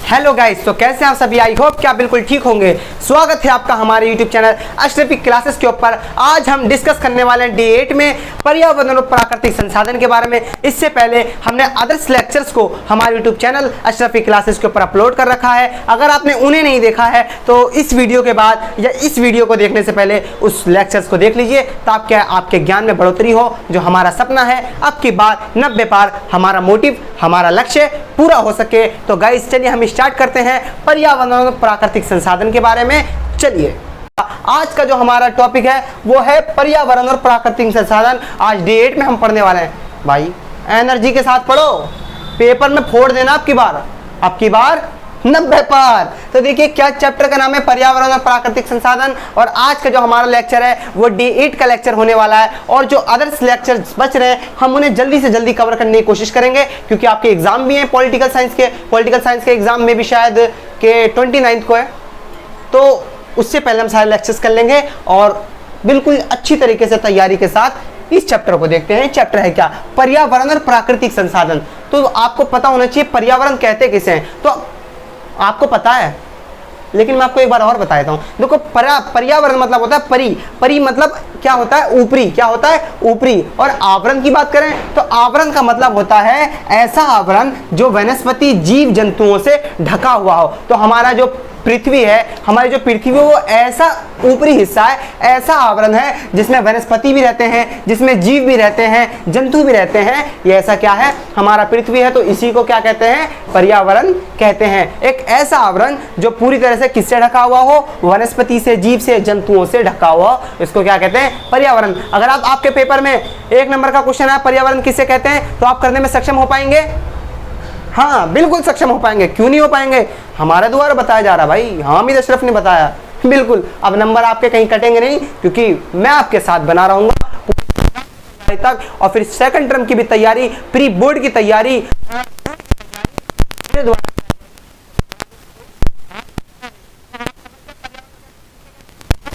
Hello guys, तो कैसे हैं आप सभी। आई होप कि आप बिल्कुल ठीक होंगे। स्वागत है आपका हमारे यूट्यूब चैनल अशरफी क्लासेस के ऊपर। आज हम डिस्कस करने वाले हैं D8 में पर्यावरण और प्राकृतिक संसाधन के बारे में। इससे पहले हमने अदर्स लेक्चर्स को हमारे यूट्यूब चैनल अशरफी क्लासेस के ऊपर अपलोड कर रखा है। अगर आपने उन्हें नहीं देखा है तो इस वीडियो के बाद या इस वीडियो को देखने से पहले उस लेक्चर्स को देख लीजिए, ताकि आपके ज्ञान में बढ़ोतरी हो। जो हमारा सपना है अब की बार 90 पार, हमारा मोटिव, हमारा लक्ष्य पूरा हो सके। तो गाइस चलिए हम स्टार्ट करते हैं पर्यावरण और प्राकृतिक संसाधन के बारे में। चलिए आज का जो हमारा टॉपिक है वो है पर्यावरण और प्राकृतिक संसाधन। आज D8 में हम पढ़ने वाले हैं। भाई एनर्जी के साथ पढ़ो, पेपर में फोड़ देना अब की बार 90 पार। तो देखिए क्या चैप्टर का नाम है, पर्यावरण और प्राकृतिक संसाधन। और आज का जो हमारा लेक्चर है वो D8 का लेक्चर होने वाला है। और जो अदर्स लेक्चर्स बच रहे हैं हम उन्हें जल्दी से जल्दी कवर करने की कोशिश करेंगे, क्योंकि आपके एग्जाम भी हैं पॉलिटिकल साइंस के एग्जाम में भी शायद के 29 को है। तो उससे पहले हम सारे लेक्चर्स कर लेंगे और बिल्कुल अच्छी तरीके से तैयारी के साथ इस चैप्टर को देखते हैं। चैप्टर है क्या, पर्यावरण और प्राकृतिक संसाधन। तो आपको पता होना चाहिए पर्यावरण कहते किसे हैं, तो आपको पता है, लेकिन मैं आपको एक बार और बता देता हूं। देखो पर्यावरण मतलब होता है परी मतलब क्या होता है, ऊपरी। क्या होता है, ऊपरी। और आवरण की बात करें तो आवरण का मतलब होता है ऐसा आवरण जो वनस्पति जीव जंतुओं से ढका हुआ हो। तो हमारा जो पृथ्वी है, हमारी जो पृथ्वी है वो ऐसा ऊपरी हिस्सा है, ऐसा आवरण है जिसमें वनस्पति भी रहते हैं, जिसमें जीव भी रहते हैं, जंतु भी रहते हैं। ये ऐसा क्या है, हमारा पृथ्वी है। तो इसी को क्या कहते हैं, पर्यावरण कहते हैं। एक ऐसा आवरण जो पूरी तरह से किससे ढका हुआ हो, वनस्पति से, जीव से, जंतुओं से ढका हुआ हो, इसको क्या कहते हैं, पर्यावरण। अगर आपके पेपर में 1 नंबर का क्वेश्चन है पर्यावरण किसे कहते हैं, तो आप करने में सक्षम हो पाएंगे। हाँ बिल्कुल सक्षम हो पाएंगे। क्यों नहीं हो पाएंगे, हमारे द्वारा बताया जा रहा भाई, हामिद अशरफ ने बताया। बिल्कुल अब नंबर आपके कहीं कटेंगे नहीं, क्योंकि मैं आपके साथ बना रहूंगा तक। और फिर सेकंड टर्म की भी तैयारी, प्री बोर्ड की तैयारी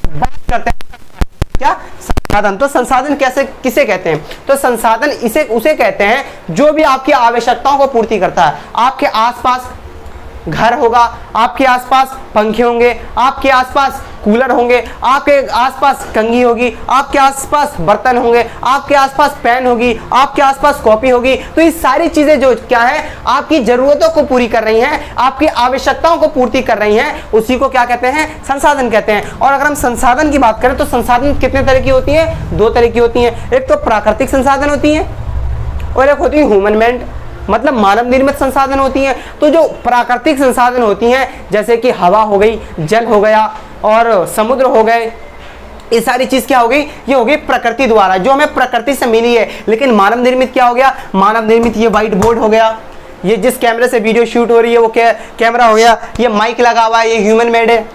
बात करते हैं। क्या संसाधन, तो संसाधन किसे कहते हैं, तो संसाधन उसे कहते हैं जो भी आपकी आवश्यकताओं को पूर्ति करता है। आपके आसपास घर होगा, आपके आसपास पंखे होंगे, आपके आसपास कूलर होंगे, आपके आसपास कंघी होगी, आपके आसपास बर्तन होंगे, आपके आसपास पेन होगी, आपके आसपास कॉपी होगी। तो ये सारी चीजें जो क्या है, आपकी जरूरतों को पूरी कर रही हैं, आपकी आवश्यकताओं को पूर्ति कर रही हैं, उसी को क्या कहते हैं, संसाधन कहते हैं। और अगर हम संसाधन की बात करें तो संसाधन कितने तरह की होती है, 2 तरह की होती है। एक तो प्राकृतिक संसाधन होती है और एक होती है ह्यूमन मेड, मतलब मानव निर्मित संसाधन होती हैं। तो जो प्राकृतिक संसाधन होती हैं जैसे कि हवा हो गई, जल हो गया और समुद्र हो गए, ये सारी चीज क्या हो गई, ये हो गई प्रकृति द्वारा, जो हमें प्रकृति से मिली है। लेकिन मानव निर्मित क्या हो गया, मानव निर्मित ये व्हाइट बोर्ड हो गया, ये जिस कैमरे से वीडियो शूट हो रही है वो कैमरा हो गया, ये माइक लगा हुआ है, ये ह्यूमन मेड है,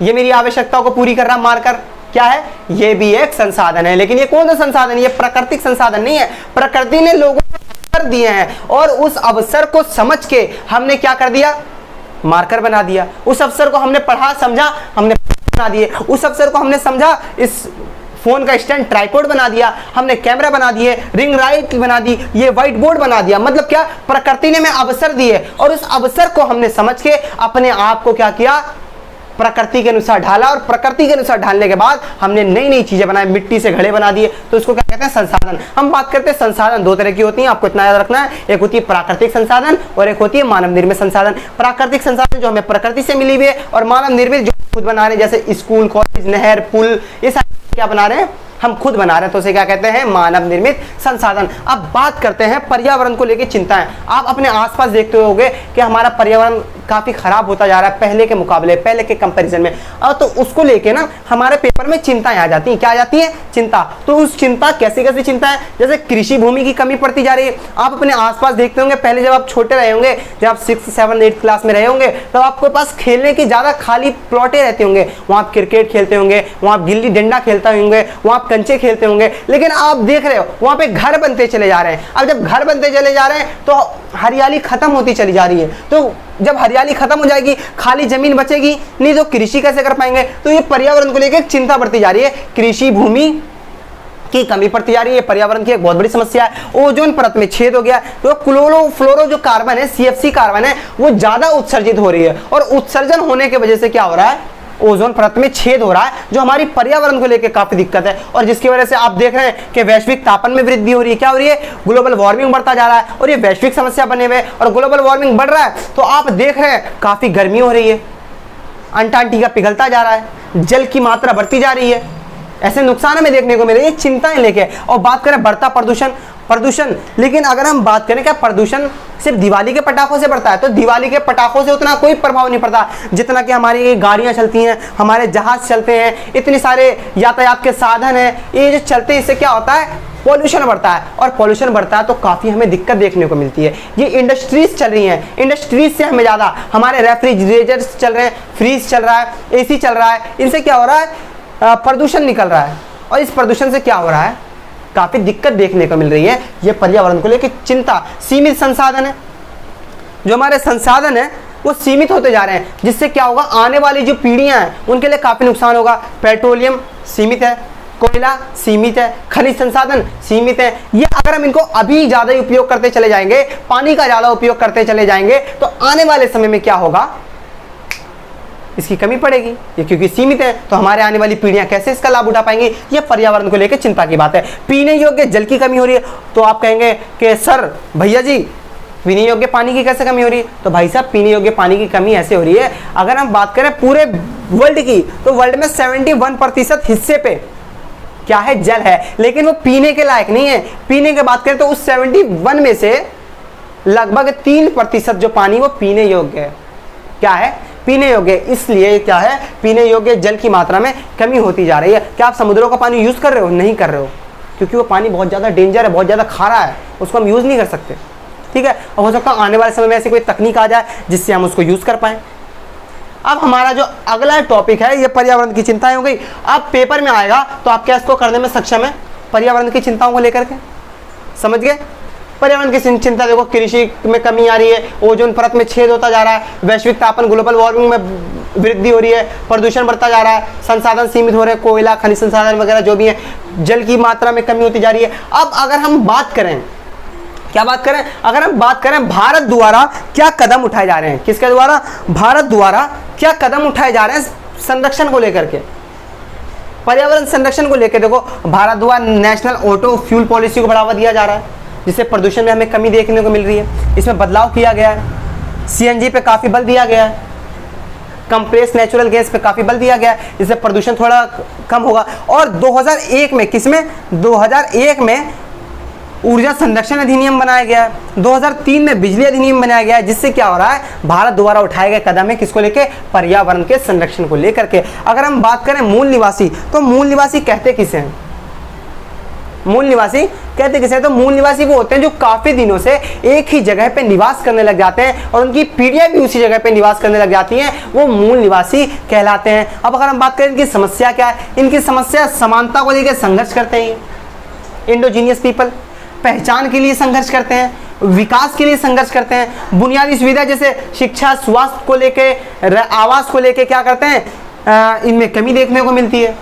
ये मेरी आवश्यकताओं को पूरी कर रहा मारकर। क्या है, ये भी एक संसाधन है। लेकिन ये कौन सा संसाधन, ये प्राकृतिक संसाधन नहीं है। प्रकृति ने लोगों दिए हैं और उस अवसर को समझ के हमने क्या कर दिया, मार्कर बना दिया। उस अवसर को हमने पढ़ा समझा, हमने बना दिए। उस अवसर को हमने समझा, इस फोन का स्टैंड ट्राइपॉड बना दिया, हमने कैमरा बना दिए, रिंग लाइट बना दी, ये व्हाइट बोर्ड बना दिया। मतलब क्या, प्रकृति ने हमें अवसर दिए और उस अवसर को हमने समझ के अपने आप को क्या किया, प्रकृति के अनुसार ढाला। और प्रकृति के अनुसार ढालने के बाद हमने नई नई चीजें बनाई, मिट्टी से घड़े बना दिए। तो इसको क्या कहते हैं, संसाधन। हम बात करते हैं संसाधन 2 तरह की होती हैं, आपको इतना याद रखना है। एक होती है प्राकृतिक संसाधन और एक होती है मानव निर्मित संसाधन। प्राकृतिक संसाधन जो हमें प्रकृति से मिली हुई है, और मानव निर्मित जो खुद बना रहे हैं, जैसे स्कूल, कॉलेज, नहर, पुल, ये सारे क्या बना रहे हैं, हम खुद बना रहे हैं। तो उसे क्या कहते हैं, मानव निर्मित संसाधन। अब बात करते हैं पर्यावरण को लेकर चिंताएं। आप अपने आसपास देखते होंगे कि हमारा पर्यावरण काफी खराब होता जा रहा है पहले के मुकाबले, पहले के कंपैरिजन में। तो उसको लेके ना हमारे पेपर में चिंताएं आ जाती हैं। क्या आ जाती है, चिंता। तो उस चिंता कैसी चिंता है, जैसे कृषि भूमि की कमी पड़ती जा रही है। आप अपने आसपास देखते होंगे, पहले जब आप छोटे रहे होंगे, जब आप 6, 7, 8 क्लास में रहे होंगे, तब आपके पास खेलने की ज्यादा खाली प्लॉटें रहते होंगे। वहां आप क्रिकेट खेलते होंगे, वहां आप गिल्ली डंडा खेलते होंगे, वहां आप कंचे खेलते होंगे। लेकिन आप देख रहे हो वहां पे घर बनते चले जा रहे हैं। अब जब घर बनते चले जा रहे हैं तो हरियाली खत्म होती चली जा रही है। तो जब हरियाली खत्म हो जाएगी, खाली जमीन बचेगी नहीं, तो कृषि कैसे कर पाएंगे। तो ये पर्यावरण को लेकर चिंता बढ़ती जा रही है। कृषि भूमि की कमी पड़ती जा रही है, पर्यावरण की एक बहुत बड़ी समस्या है। ओजोन परत में छेद हो गया, तो क्लोरोफ्लोरो जो कार्बन है, CFC कार्बन है, वो ज्यादा उत्सर्जित हो रही है, और उत्सर्जन होने की वजह से क्या हो रहा है, ओजोन परत में छेद हो रहा है, जो हमारी पर्यावरण को लेकर काफी दिक्कत है, और जिसकी वजह से आप देख रहे हैं कि वैश्विक तापमान में वृद्धि हो रही है। क्या हो रही है, ग्लोबल वार्मिंग बढ़ता जा रहा है, और ये वैश्विक समस्या बने हुए, और ग्लोबल वार्मिंग बढ़ रहा है तो आप देख रहे हैं काफी गर्मी हो रही है, अंटार्कटिका पिघलता जा रहा है, जल की मात्रा बढ़ती जा रही है, ऐसे नुकसान हमें देखने को मिले, ये चिंताएं लेके। और बात करें बढ़ता प्रदूषण, लेकिन अगर हम बात करें क्या प्रदूषण सिर्फ दिवाली के पटाखों से बढ़ता है, तो दिवाली के पटाखों से उतना कोई प्रभाव नहीं पड़ता जितना कि हमारी गाड़ियां चलती हैं, हमारे जहाज चलते हैं, इतने सारे यातायात के साधन हैं, ये जो चलते हैं, इससे क्या होता है, पॉल्यूशन बढ़ता है, और पॉल्यूशन बढ़ता है तो काफ़ी हमें दिक्कत देखने को मिलती है। ये इंडस्ट्रीज चल रही हैं, इंडस्ट्रीज से हमें ज़्यादा हमारे रेफ्रिजरेटर्स चल रहे हैं, फ्रीज चल रहा है, AC चल रहा है, इनसे क्या हो रहा है, प्रदूषण निकल रहा है, और इस प्रदूषण से क्या हो रहा है, काफ़ी दिक्कत देखने को मिल रही है। ये पर्यावरण को लेकर चिंता। सीमित संसाधन है, जो हमारे संसाधन है वो सीमित होते जा रहे हैं, जिससे क्या होगा, आने वाली जो पीढ़ियां हैं उनके लिए काफ़ी नुकसान होगा। पेट्रोलियम सीमित है, कोयला सीमित है, खनिज संसाधन सीमित है। ये अगर हम इनको अभी ज़्यादा उपयोग करते चले जाएंगे, पानी का ज़्यादा उपयोग करते चले जाएंगे, तो आने वाले समय में क्या होगा, इसकी कमी पड़ेगी। ये क्योंकि सीमित है तो हमारे आने वाली पीढ़ियां कैसे इसका लाभ उठा पाएंगी, ये पर्यावरण को लेकर चिंता की बात है। पीने योग्य जल की कमी हो रही है, तो आप कहेंगे कि सर भैया जी पीने योग्य पानी की कैसे कमी हो रही है, तो भाई साहब पीने योग्य पानी की कमी ऐसे हो रही है, अगर हम बात करें पूरे वर्ल्ड की, तो वर्ल्ड में 71% हिस्से पे क्या है, जल है, लेकिन वो पीने के लायक नहीं है। पीने की बात करें तो उस 71 में से लगभग 3% जो पानी वो पीने योग्य है। क्या है, पीने योग्य। इसलिए क्या है, पीने योग्य जल की मात्रा में कमी होती जा रही है। क्या आप समुद्रों का पानी यूज कर रहे हो, नहीं कर रहे हो, क्योंकि वो पानी बहुत ज़्यादा डेंजर है, बहुत ज़्यादा खारा है, उसको हम यूज़ नहीं कर सकते। ठीक है, और हो सकता है आने वाले समय में ऐसी कोई तकनीक आ जाए जिससे हम उसको यूज़ कर पाएँ। अब हमारा जो अगला टॉपिक है, ये पर्यावरण की चिंताएं हो गई। अब पेपर में आएगा तो आप क्या इसको करने में सक्षम है, पर्यावरण की चिंताओं को लेकर के, समझ गए। पर्यावरण की चिंता देखो, कृषि में कमी आ रही है, ओजोन परत में छेद होता जा रहा है, वैश्विक तापमान ग्लोबल वार्मिंग में वृद्धि हो रही है, प्रदूषण बढ़ता जा रहा है, संसाधन सीमित हो रहे हैं, कोयला खनिज संसाधन वगैरह जो भी है, जल की मात्रा में कमी होती जा रही है। अब अगर हम बात करें, क्या बात करें, अगर हम बात करें भारत द्वारा क्या कदम उठाए जा रहे हैं, किसके द्वारा, भारत द्वारा क्या कदम उठाए जा रहे हैं संरक्षण को लेकर के, पर्यावरण संरक्षण को लेकर। देखो, भारत द्वारा नेशनल ऑटो फ्यूल पॉलिसी को बढ़ावा दिया जा रहा है, जिससे प्रदूषण में हमें कमी देखने को मिल रही है। इसमें बदलाव किया गया है, CNG पे काफ़ी बल दिया गया है, कंप्रेस नेचुरल गैस पे काफ़ी बल दिया गया है, जिससे प्रदूषण थोड़ा कम होगा। और 2001 में, किसमें, 2001 में ऊर्जा संरक्षण अधिनियम बनाया गया है, 2003 में बिजली अधिनियम बनाया गया है, जिससे क्या हो रहा है, भारत द्वारा उठाए गए कदम है किसको लेके, पर्यावरण के संरक्षण को लेकर के। अगर हम बात करें मूल निवासी, तो मूल निवासी कहते किसे हैं, मूल निवासी कहते किसे हैं, तो मूल निवासी वो होते हैं जो काफी दिनों से एक ही जगह पे निवास करने लग जाते हैं और उनकी पीढ़ियां भी उसी जगह पे निवास करने लग जाती हैं, वो मूल निवासी कहलाते हैं। अब अगर हम बात करें इनकी समस्या क्या है, इनकी समस्या समानता को लेकर संघर्ष करते हैं। इंडोजीनियस पीपल पहचान के लिए संघर्ष करते हैं, विकास के लिए संघर्ष करते हैं, बुनियादी सुविधा जैसे शिक्षा, स्वास्थ्य को लेके, आवास को लेके क्या करते हैं, इनमें कमी देखने को मिलती है।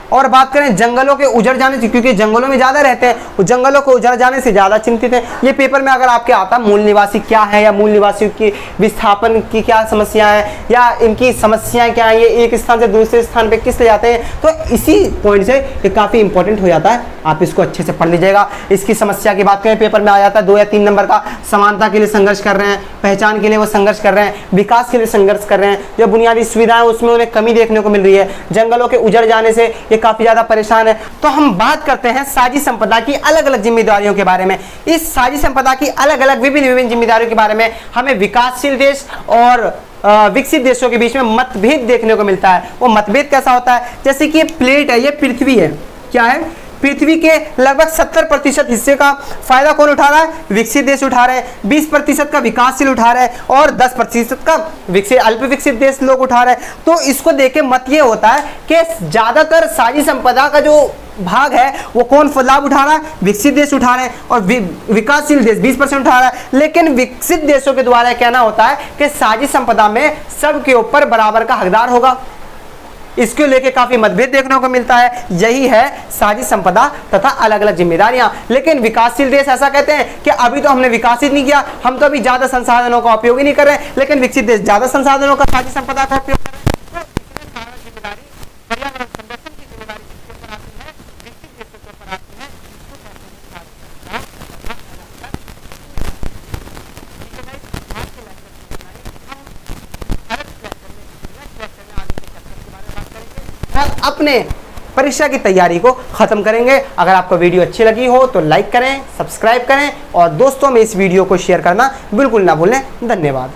और बात करें जंगलों के उजड़ जाने से, क्योंकि जंगलों में ज़्यादा रहते हैं, जंगलों को उजड़ जाने से ज़्यादा चिंतित हैं। ये पेपर में अगर आपके आता मूल निवासी क्या है, या मूल निवासियों की विस्थापन की क्या समस्या है, या इनकी समस्याएं क्या है, ये एक स्थान से दूसरे स्थान पे किस ले जाते हैं, तो इसी पॉइंट से ये काफ़ी इंपॉर्टेंट हो जाता है। आप इसको अच्छे से पढ़ लीजिएगा। इसकी समस्या की बात करें, पेपर में आ जाता है 2 या 3 नंबर का। समानता के लिए संघर्ष कर रहे हैं, पहचान के लिए वो संघर्ष कर रहे हैं, विकास के लिए संघर्ष कर रहे हैं, जो बुनियादी सुविधाएं उसमें उन्हें कमी देखने को मिल रही है, जंगलों के उजड़ जाने से ये काफी ज्यादा परेशान है। तो हम बात करते हैं साझी संपदा की अलग अलग जिम्मेदारियों के बारे में। इस साझी संपदा की अलग अलग विभिन्न जिम्मेदारियों के बारे में हमें विकासशील देश और विकसित देशों के बीच में मतभेद देखने को मिलता है। वो मतभेद कैसा होता है, जैसे कि ये प्लेट है, ये पृथ्वी है, क्या है, पृथ्वी के लगभग 70% हिस्से का फायदा कौन उठा रहा है, विकसित देश उठा रहे हैं, 20% का विकासशील उठा रहे हैं और 10% का अल्प विकसित देश लोग उठा रहे हैं। तो इसको देख के मत ये होता है कि ज्यादातर साझी संपदा का जो भाग है वो कौन लाभ उठा रहा है, विकसित देश उठा रहे हैं, और विकासशील देश 20% उठा रहा है। लेकिन विकसित देशों के द्वारा कहना होता है कि साझी संपदा में सबके ऊपर बराबर का हकदार होगा। इसको लेके काफी मतभेद देखने को मिलता है। यही है साझी संपदा तथा अलग अलग जिम्मेदारियां। लेकिन विकासशील देश ऐसा कहते हैं कि अभी तो हमने विकासित नहीं किया, हम तो अभी ज्यादा संसाधनों का उपयोग ही नहीं कर रहे, लेकिन विकसित देश ज्यादा संसाधनों का साझी संपदा का उपयोग कर रहे हैं। तो इसमें सारा जिम्मेदारी पर्यावरण संरक्षण की जिम्मेदारी किसके ऊपर आती है? विकसित देशों के ऊपर आती है। इसको कहते हैं साझी संपदा तथा अलग अलग। ठीक है भाई, आज के लेक्चर में इतना ही। हम नेक्स्ट लेक्चर में आगे के चैप्टर के बारे में बात करेंगे और अपने परीक्षा की तैयारी को खत्म करेंगे। अगर आपको वीडियो अच्छी लगी हो तो लाइक करें, सब्सक्राइब करें और दोस्तों में इस वीडियो को शेयर करना बिल्कुल ना भूलें। धन्यवाद।